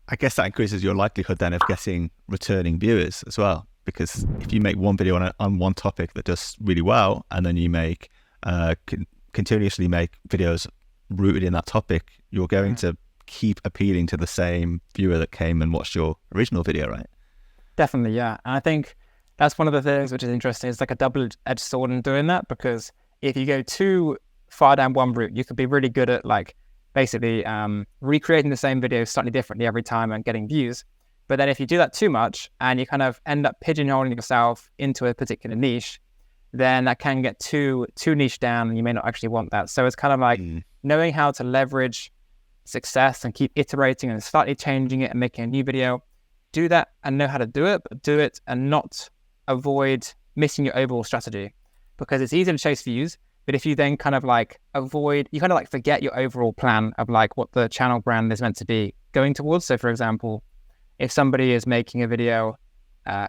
I guess that increases your likelihood then of getting returning viewers as well. Because if you make one video on one topic that does really well, and then you make continuously make videos rooted in that topic, you're going to keep appealing to the same viewer that came and watched your original video, right? Definitely, yeah. And I think that's one of the things which is interesting. It's like a double-edged sword in doing that, because if you go too far down one route, you could be really good at like basically recreating the same video slightly differently every time and getting views. But then if you do that too much and you kind of end up pigeonholing yourself into a particular niche, then that can get too niche down and you may not actually want that. So it's kind of like knowing how to leverage success and keep iterating and slightly changing it and making a new video. Do that and know how to do it, but do it and not avoid missing your overall strategy, because it's easy to chase views. But if you then kind of like avoid, you kind of like forget your overall plan of like what the channel brand is meant to be going towards. So for example, if somebody is making a video,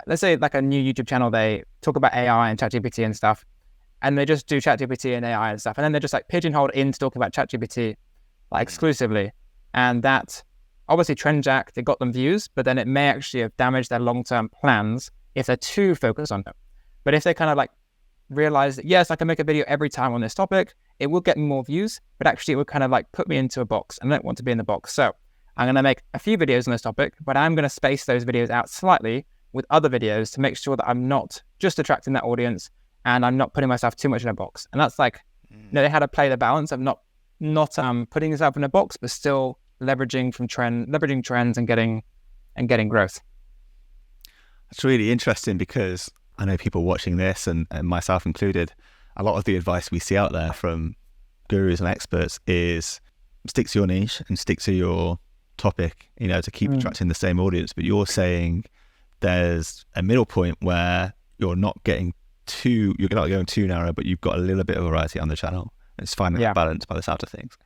let's say like a new YouTube channel, they talk about AI and ChatGPT and stuff, and they just do ChatGPT and AI and stuff, and then they're just like pigeonholed into talking about ChatGPT like exclusively, and that obviously trend jacked, it got them views, but then it may actually have damaged their long-term plans if they're too focused on it. But if they kind of like realize that, yes, I can make a video every time on this topic, it will get me more views, but actually it would kind of like put me into a box, and I don't want to be in the box. So I'm going to make a few videos on this topic, but I'm going to space those videos out slightly with other videos to make sure that I'm not just attracting that audience and I'm not putting myself too much in a box. And that's like, know how to play the balance of not putting yourself in a box, but still leveraging trends and getting growth. It's really interesting, because I know people watching this, and myself included, a lot of the advice we see out there from gurus and experts is stick to your niche and stick to your topic, to keep attracting the same audience. But you're saying there's a middle point where you're not going too narrow, but you've got a little bit of variety on the channel. It's finding that balance by the sound of things.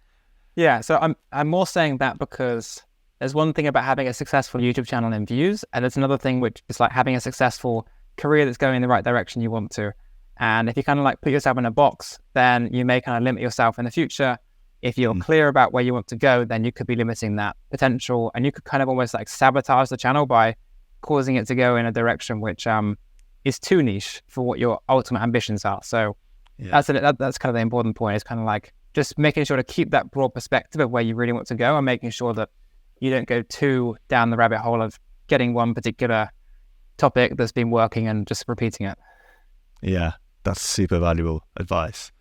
Yeah, so I'm more saying that because there's one thing about having a successful YouTube channel and views, and there's another thing which is like having a successful career that's going in the right direction you want to. And if you kind of like put yourself in a box, then you may kind of limit yourself in the future. If you're clear about where you want to go, then you could be limiting that potential, and you could kind of almost like sabotage the channel by causing it to go in a direction which is too niche for what your ultimate ambitions are. So that's kind of the important point, is kind of like just making sure to keep that broad perspective of where you really want to go, and making sure that you don't go too down the rabbit hole of getting one particular topic that's been working and just repeating it. Yeah, that's super valuable advice.